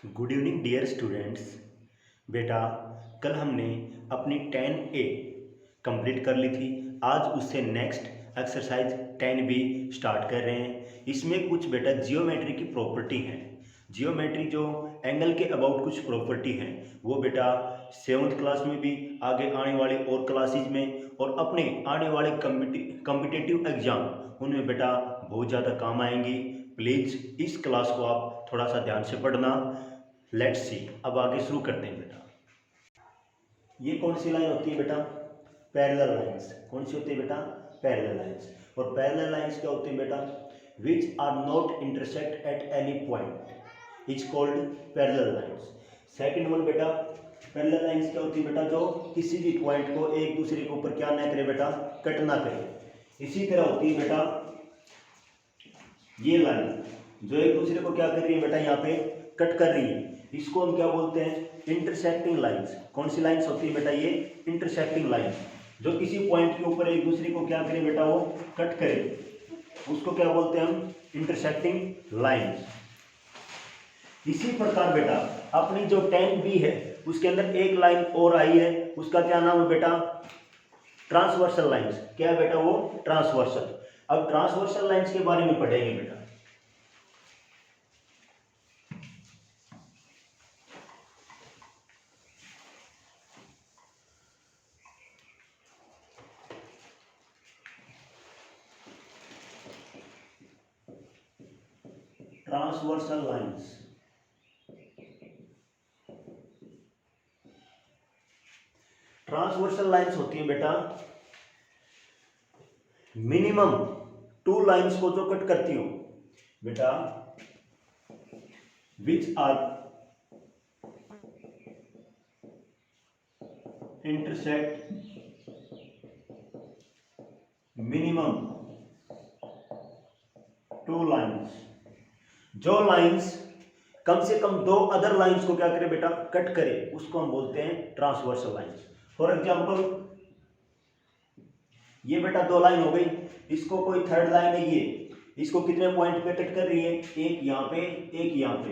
Good evening dear students. बेटा, कल हमने अपनी 10A कंप्लीट कर ली थी। आज उससे नेक्स्ट एक्सरसाइज 10B स्टार्ट कर रहे हैं। इसमें कुछ बेटा जियोमेट्री की प्रॉपर्टी हैं। जियोमेट्री जो एंगल के अबाउट कुछ प्रॉपर्टी हैं वो बेटा 7th क्लास में भी, आगे आने वाले और क्लासेज में और अपने आने वाले कम्पिटिटिव एग्जाम उनमें बेटा बहुत ज़्यादा काम आएंगी। प्लीज़ इस क्लास को आप थोड़ा सा ध्यान से पढ़ना। लेट्स सी, अब आगे शुरू करते हैं बेटा। ये कौन सी लाइन होती है बेटा? Parallel lines. कौन सी होती है बेटा? Parallel lines. और पैरेलल लाइंस क्या होती है बेटा? Which are not intersect at any point is called parallel lines. Second one बेटा, पैरेलल लाइंस क्या होती है बेटा? जो किसी भी पॉइंट को एक दूसरे के ऊपर क्या ना करे बेटा? कट ना करे। इसी तरह होती है बेटा ये लाइन जो एक दूसरे को क्या कर रही है बेटा? यहाँ पे कट कर रही है। इसको हम क्या बोलते हैं? Intersecting lines. कौन सी लाइंस होती है बेटा? ये इंटरसेक्टिंग लाइन जो किसी पॉइंट के ऊपर एक दूसरे को क्या करे बेटा? वो कट करे, उसको क्या बोलते हैं हम? Intersecting lines. इसी प्रकार बेटा अपनी जो 10B है उसके अंदर एक लाइन और आई है, उसका क्या नाम है बेटा? Transversal lines. क्या है बेटा? वो ट्रांसवर्सल। अब ट्रांसवर्सल लाइंस के बारे में पढ़ेंगे बेटा। Transversal lines. ट्रांसवर्सल लाइंस होती है बेटा मिनिमम 2 लाइंस को जो कट करती हो बेटा, which are intersect minimum 2 lines. जो लाइंस कम से कम 2 अदर लाइंस को क्या करे बेटा? कट करे, उसको हम बोलते हैं ट्रांसवर्सल लाइंस। फॉर एग्जांपल ये बेटा 2 लाइन हो गई, इसको कोई थर्ड लाइन है ये, इसको कितने पॉइंट पे कट कर रही है? एक यहाँ पे, एक यहाँ पे।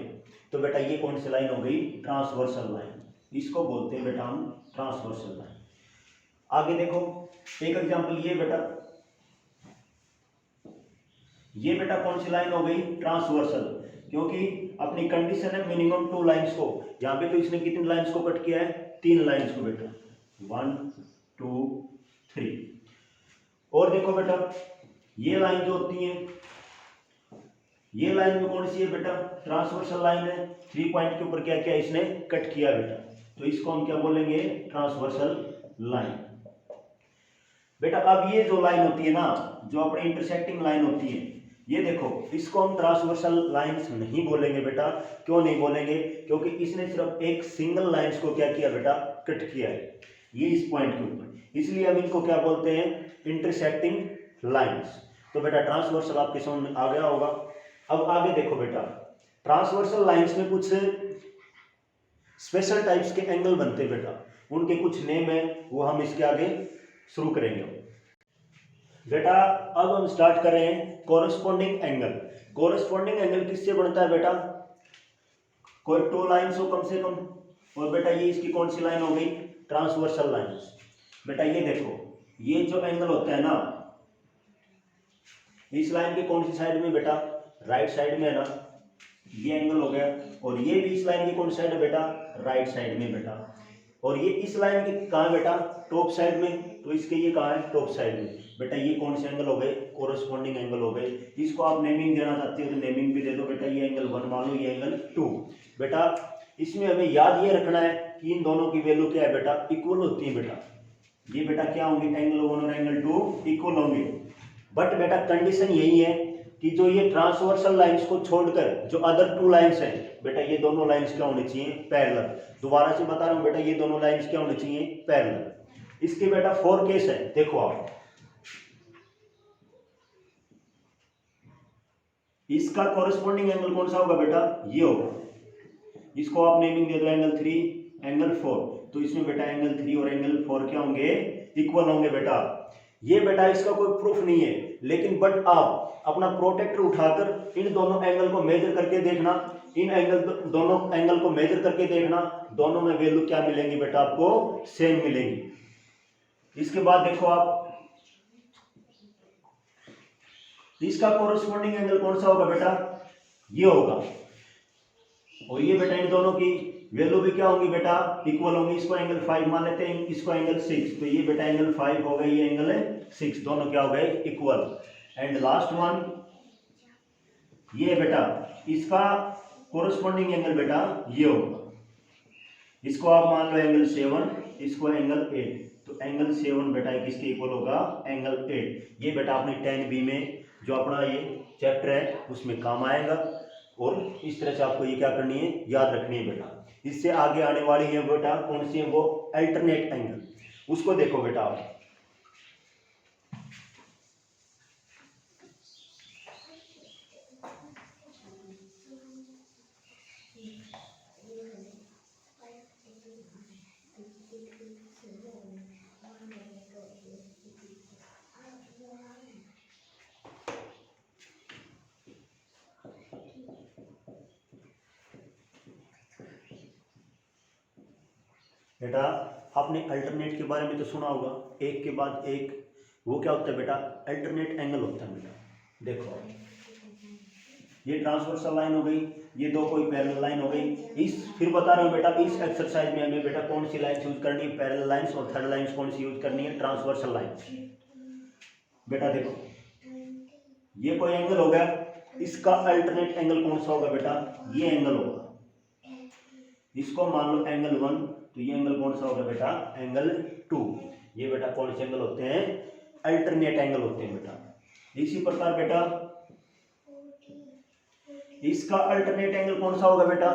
तो बेटा ये कौन सी लाइन हो गई? Transversal line. इसको बोलते हैं बेटा हम ट्रांसवर्सल लाइन। आगे देखो एक एग्जांपल, ये बेटा कौन सी लाइन हो गई? ट्रांसवर्सल, क्योंकि अपनी कंडीशन है मिनिमम 2 लाइंस को। यहाँ पे तो इसने कितनी लाइंस को कट किया है? 3 लाइंस को बेटा, 1 2 3। और देखो बेटा ये लाइन जो होती है, ये लाइन में कौन सी है बेटा? ट्रांसवर्सल लाइन है। 3 पॉइंट के ऊपर क्या क्या इसने कट किया बेटा, तो इसको हम क्या बोलेंगे? Transversal line. बेटा अब ये जो लाइन होती है ना, जो अपनी इंटरसेक्टिंग लाइन होती है, ये देखो इसको हम ट्रांसवर्सल लाइंस नहीं बोलेंगे बेटा। क्यों नहीं बोलेंगे? क्योंकि इसने सिर्फ एक सिंगल लाइंस को क्या किया बेटा? कट किया है, ये इस पॉइंट के ऊपर, इसलिए हम इनको क्या बोलते हैं? Intersecting lines. तो बेटा ट्रांसवर्सल आपके समझ में आ गया होगा। अब आगे देखो बेटा, ट्रांसवर्सल लाइंस में कुछ स्पेशल टाइप्स के एंगल बनते हैं बेटा, उनके कुछ नेम है, वो हम इसके आगे शुरू करेंगे बेटा। अब हम स्टार्ट कर रहे हैं कोरस्पॉन्डिंग एंगल। कोरस्पॉन्डिंग एंगल किससे बनता है बेटा? कोई 2 लाइंस हो कम से कम, और बेटा ये इसकी कौन सी लाइन हो गई? Transversal lines. बेटा ये देखो ये जो एंगल होता है ना, इस लाइन की कौन सी साइड में बेटा? राइट साइड में है ना, ये एंगल हो गया। और ये भी इस लाइन की कौन सी साइड है बेटा? राइट साइड में बेटा। और ये इस लाइन की कहाँ है बेटा? टॉप साइड में, तो इसके ये कहाँ है? टॉप साइड में। बेटा ये कौन से एंगल हो गए? कोरस्पॉन्डिंग एंगल हो गए। इसको आप नेमिंग देना चाहते हो तो नेमिंग भी दे दो बेटा। ये एंगल 1 मान लो, ये एंगल 2। बेटा इसमें हमें याद ये रखना है कि इन दोनों की वैल्यू क्या है बेटा? इक्वल होती है बेटा। ये बेटा क्या होंगे? एंगल 1 और एंगल 2 इक्वल होंगे। बट बेटा कंडीशन यही है कि जो ये ट्रांसवर्सल लाइंस को छोड़कर जो अदर 2 लाइंस हैं बेटा, ये दोनों लाइंस क्या होनी चाहिए? पैरेलल। दोबारा से बता रहा हूं बेटा, ये दोनों लाइंस क्या होनी चाहिए? पैरेलल। इसके बेटा 4 केस है, देखो आप। इसका कॉरेस्पॉन्डिंग एंगल कौन सा होगा बेटा? ये होगा। इसको आप नेमिंग दे दो एंगल 3, एंगल 4। तो इसमें बेटा एंगल 3 और एंगल 4 क्या होंगे? इक्वल होंगे बेटा। ये बेटा इसका कोई प्रूफ नहीं है, लेकिन बट आप अपना प्रोटेक्टर उठाकर इन दोनों एंगल को मेजर करके देखना। इन एंगल दोनों एंगल को मेजर करके देखना, दोनों में वैल्यू क्या मिलेंगी बेटा, आपको सेम मिलेंगी। इसके बाद देखो आप, इसका कोरस्पॉन्डिंग एंगल कौन सा होगा बेटा, ये होगा। और ये बेटा इन दोनों की वैल्यू भी क्या होगी बेटा, इक्वल होंगी। इसको एंगल 5 मान लेते हैं, इसको एंगल 6, तो ये बेटा एंगल 5 हो गए, ये एंगल 6, दोनों क्या हो गए, इक्वल। एंड लास्ट वन ये बेटा, इसका कोरस्पॉन्डिंग एंगल बेटा ये होगा। इसको आप मान लो एंगल 7, इसको एंगल 8, तो एंगल 7 बेटा किसके इक्वल होगा, एंगल 8। ये बेटा अपनी 10B में जो अपना ये चैप्टर है उसमें काम आएगा। और इस तरह से आपको ये क्या करनी है, याद रखनी है बेटा। इससे आगे आने वाली है बेटा कौन सी है, वो अल्टरनेट एंगल, उसको देखो बेटा आप। बेटा आपने अल्टरनेट के बारे में तो सुना होगा, एक के बाद एक, वो क्या होता है बेटा, अल्टरनेट एंगल होता है बेटा। देखो ये ट्रांसवर्सल लाइन हो गई, ये दो कोई पैरेलल लाइन हो गई। इस फिर बता रहा हूँ बेटा, इस एक्सरसाइज में हमें बेटा कौन सी लाइन यूज करनी है, पैरेलल लाइंस, और थर्ड लाइंस कौन सी यूज करनी है, ट्रांसवर्सल लाइंस। बेटा देखो ये कोई एंगल हो गया, इसका अल्टरनेट एंगल कौन सा होगा बेटा, ये एंगल होगा। इसको मान लो एंगल 1, तो ये एंगल कौन सा होगा बेटा, एंगल 2। ये बेटा कौन से एंगल होते हैं, अल्टरनेट एंगल होते हैं बेटा। इसी प्रकार बेटा इसका अल्टरनेट एंगल कौन सा होगा बेटा,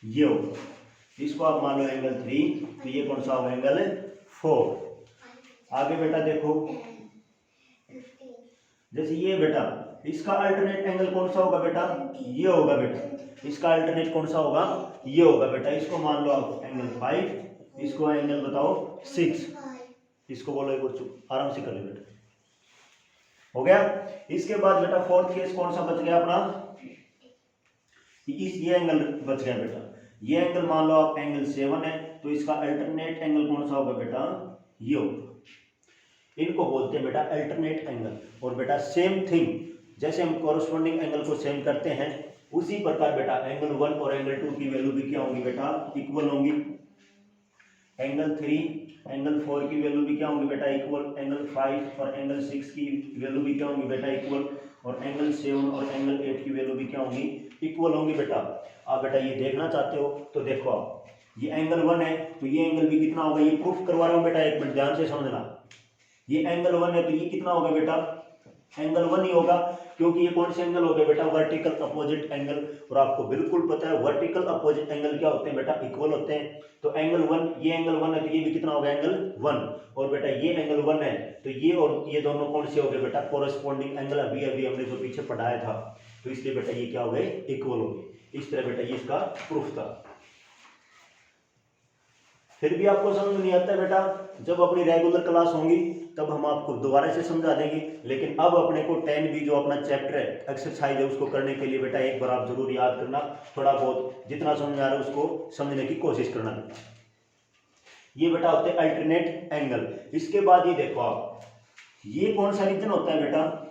ये होगा। इसको आप मान लो एंगल 3, तो ये कौन सा होगा, एंगल 4। आगे बेटा देखो, जैसे ये बेटा इसका अल्टरनेट एंगल कौन सा होगा बेटा, ये होगा बेटा। इसका अल्टरनेट कौन सा होगा, ये होगा बेटा। इसको मान लो आप एंगल 5, इसको एंगल बताओ 6, इसको बोलो एक बार, आराम से कर ले बेटा, हो गया। इसके बाद बेटा फोर्थ केस कौन सा बच गया अपना, ये एंगल बच गया बेटा। ये एंगल मान लो आप एंगल 7 है, तो इसका अल्टरनेट एंगल कौन सा होगा बेटा, ये होगा। इनको बोलते हैं बेटा अल्टरनेट एंगल। और बेटा सेम थिंग, जैसे हम कोरस्पॉन्डिंग एंगल को सेम करते हैं, उसी प्रकार बेटा एंगल 1 और एंगल 2 की वैल्यू भी क्या होंगी बेटा, इक्वल होंगी। एंगल 3 एंगल 4 की वैल्यू भी क्या होंगी बेटा, इक्वल। एंगल 5 और एंगल 6 की वैल्यू भी क्या होंगी बेटा, इक्वल। और एंगल 7 और एंगल 8 की वैल्यू भी क्या होंगी, इक्वल होंगी बेटा। आप बेटा ये देखना चाहते हो तो देखो आप, ये एंगल 1 है, तो ये एंगल भी कितना होगा, ये प्रूफ करवा रहा हूँ बेटा, एक मिनट ध्यान से समझना। ये एंगल 1 है, तो ये कितना होगा बेटा, एंगल 1 ही होगा, क्योंकि ये कौन से एंगल हो गए बेटा, वर्टिकल अपोजिट एंगल। और आपको बिल्कुल पता है वर्टिकल अपोजिट एंगल क्या होते हैं बेटा, इक्वल होते हैं। तो एंगल 1, ये एंगल 1 है, तो ये भी कितना होगा, एंगल 1। और बेटा ये एंगल 1 है, तो ये और ये दोनों कौन से हो गए बेटा, कोरस्पॉन्डिंग एंगल। अभी अभी हमने जो पीछे पढ़ाया था, तो इसलिए बेटा ये क्या हो गए, इक्वल हो गए। इस तरह बेटा ये इसका प्रूफ था। फिर भी आपको समझ नहीं आता बेटा, जब अपनी रेगुलर क्लास होंगी तब हम आपको दोबारा से समझा देंगे। लेकिन अब अपने को 10B जो अपना चैप्टर है, एक्सरसाइज है, उसको करने के लिए बेटा एक बार आप जरूर याद करना, थोड़ा बहुत जितना समझ आ रहा है उसको समझने की कोशिश करना बेटा। ये बेटा होते हैं अल्टरनेट एंगल। इसके बाद ये देखो आप, ये कौन सा रीजन होता है बेटा,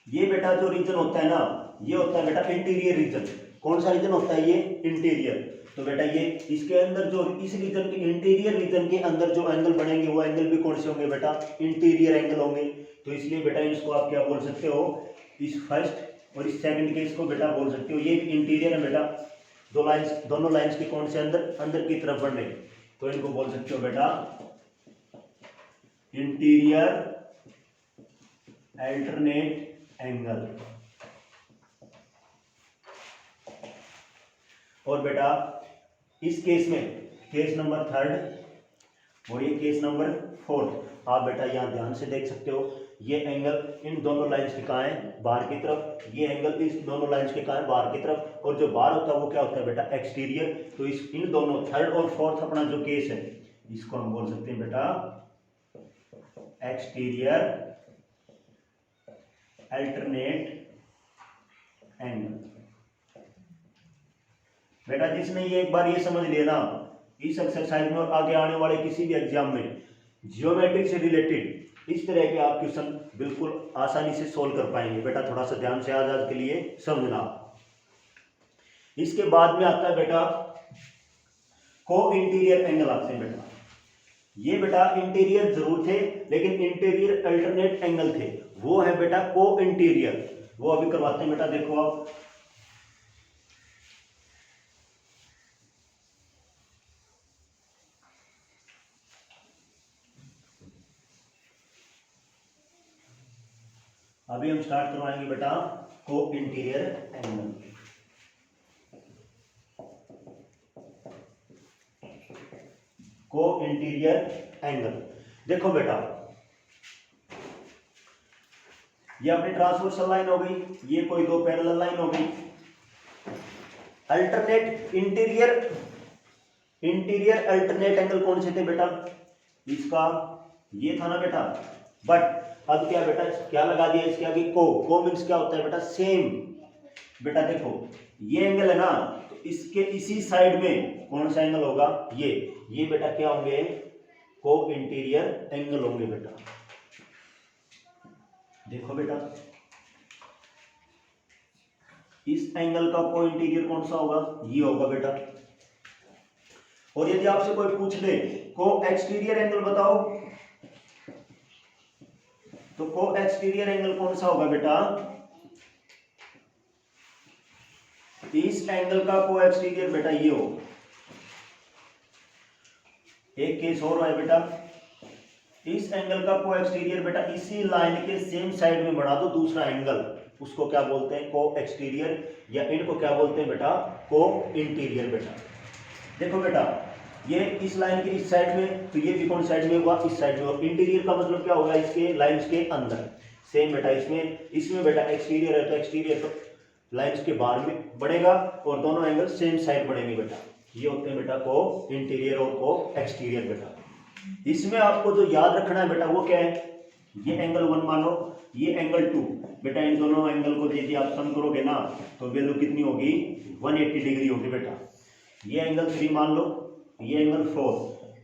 ये बेटा जो रीजन होता है ना, ये होता है बेटा इंटीरियर रीजन। कौन सा रीजन होता है ये, इंटीरियर। तो बेटा ये इसके अंदर जो इस रीजन के इंटीरियर रीजन के अंदर जो एंगल बनेंगे, वो एंगल भी कौन से होंगे बेटा, इंटीरियर एंगल होंगे। तो इसलिए बेटा इसको आप क्या बोल सकते हो, इस फर्स्ट और इस सेकंड केस को बेटा बोल सकते हो, ये इंटीरियर है बेटा। दोनों लाइंस के कौन से अंदर की तरफ बढ़ रहे, तो इनको बोल सकते हो बेटा इंटीरियर अल्टरनेट एंगल। और बेटा इस केस में, केस नंबर 3 और ये केस नंबर 4, आप बेटा यहाँ ध्यान से देख सकते हो, ये एंगल इन दोनों लाइंस के कहाँ है, बाहर की तरफ। ये एंगल इस दोनों लाइंस के कहाँ है, बाहर की तरफ। और जो बाहर होता है वो क्या होता है बेटा, एक्सटीरियर। तो इस इन दोनों 3rd और 4th अपना जो केस है, इसको हम बोल सकते हैं बेटा एक्सटीरियर अल्टरनेट एंगल। बेटा जिसने ये एक बार ये समझ लिया ना, इस एक्सरसाइज में और आगे आने वाले किसी भी एग्जाम में जियोमेट्री से रिलेटेड इस तरह के आप क्वेश्चन बिल्कुल आसानी से सोल्व कर पाएंगे। बेटा थोड़ा सा ध्यान से आज के लिए समझना। इसके बाद में आता है बेटा को इंटीरियर एंगल आते हैं। बेटा ये बेटा इंटीरियर जरूर थे, लेकिन इंटीरियर अल्टरनेट एंगल थे, वो है बेटा को इंटीरियर। वो अभी करवाते हैं बेटा, देखो आप। अभी हम स्टार्ट करवाएंगे बेटा को इंटीरियर एंगल। को इंटीरियर एंगल देखो बेटा, ये अपनी ट्रांसवर्सल लाइन हो गई, ये कोई दो पैरेलल लाइन हो गई। अल्टरनेट इंटीरियर अल्टरनेट एंगल कौन से थे बेटा? इसका ये था ना बेटा, बट अब क्या बेटा क्या लगा दिया इसके आगे को मीन्स क्या होता है बेटा? सेम। बेटा देखो ये एंगल है ना, तो इसके इसी साइड में कौन सा एंगल होगा? ये बेटा क्या होंगे? को इंटीरियर एंगल होंगे बेटा। देखो बेटा इस एंगल का को इंटीरियर कौन सा होगा? ये होगा बेटा। और यदि आपसे कोई पूछ ले को एक्सटीरियर एंगल बताओ, तो को एक्सटीरियर एंगल कौन सा होगा बेटा? इस एंगल का को एक्सटीरियर बेटा ये हो। एक केस और है बेटा, इस एंगल का को एक्सटीरियर बेटा इसी लाइन के सेम साइड में बढ़ा दो दूसरा एंगल, उसको क्या बोलते हैं? को एक्सटीरियर, या इनको क्या बोलते हैं बेटा? को इंटीरियर बेटा। देखो बेटा ये इस लाइन के इस साइड में, तो ये भी कौन साइड में होगा? इस साइड में। और इंटीरियर का मतलब क्या होगा? इसके लाइंस के अंदर। सेम बेटा इसमें बेटा एक्सटीरियर है, तो एक्सटीरियर तो लाइंस के बाहर में बढ़ेगा और दोनों एंगल सेम साइड बढ़ेंगे बेटा। ये होते हैं बेटा को इंटीरियर और को एक्सटीरियर बेटा। इसमें आपको जो याद रखना है बेटा वो क्या है? ये एंगल 1 मान लो, ये एंगल 2 बेटा। इन दोनों एंगल को यदि आप सम करोगे ना, तो वैल्यू कितनी होगी? 180 डिग्री होगी बेटा। ये एंगल 3 मान लो, ये एंगल 4,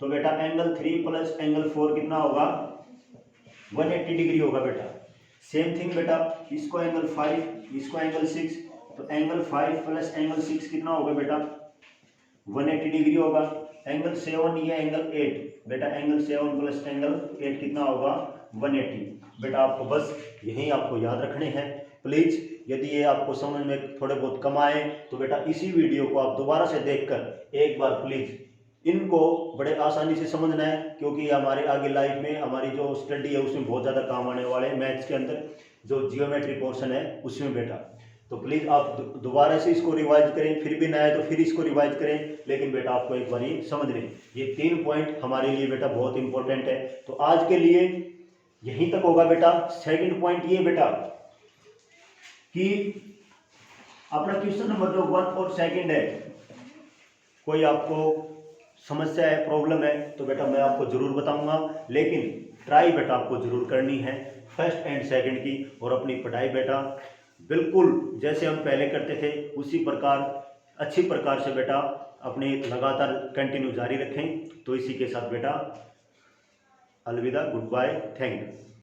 तो बेटा एंगल 3 प्लस एंगल 4 कितना होगा? 180 डिग्री होगा बेटा। सेम थिंग बेटा, इसको एंगल 5, इसको एंगल 6, तो एंगल 5 प्लस एंगल 6 कितना होगा बेटा? 180 डिग्री होगा। एंगल 7, ये एंगल 8 बेटा, एंगल 7 प्लस एंगल 8 कितना होगा? 180 बेटा। आपको बस यही आपको याद रखने हैं प्लीज। यदि ये आपको समझ में थोड़े बहुत कम आए तो बेटा इसी वीडियो को आप दोबारा से देखकर एक बार प्लीज इनको बड़े आसानी से समझना है, क्योंकि हमारे आगे लाइफ में हमारी जो स्टडी है उसमें बहुत ज़्यादा काम आने वाले हैं। मैथ्स के अंदर जो जियोमेट्री पोर्शन है उसमें बेटा, तो प्लीज़ आप दोबारा से इसको रिवाइज करें, फिर भी ना आए तो फिर इसको रिवाइज करें, लेकिन बेटा आपको एक बार ये समझ लें। ये 3 पॉइंट हमारे लिए बेटा बहुत इंपॉर्टेंट है। तो आज के लिए यहीं तक होगा बेटा। सेकंड पॉइंट ये बेटा कि अपना क्वेश्चन नंबर जो 1 और 2 है, कोई आपको समस्या है, प्रॉब्लम है, तो बेटा मैं आपको जरूर बताऊंगा, लेकिन ट्राई बेटा आपको जरूर करनी है फर्स्ट एंड सेकंड की। और अपनी पढ़ाई बेटा बिल्कुल जैसे हम पहले करते थे उसी प्रकार अच्छी प्रकार से बेटा अपने लगातार कंटिन्यू जारी रखें। तो इसी के साथ बेटा अलविदा, गुड बाय, थैंक यू।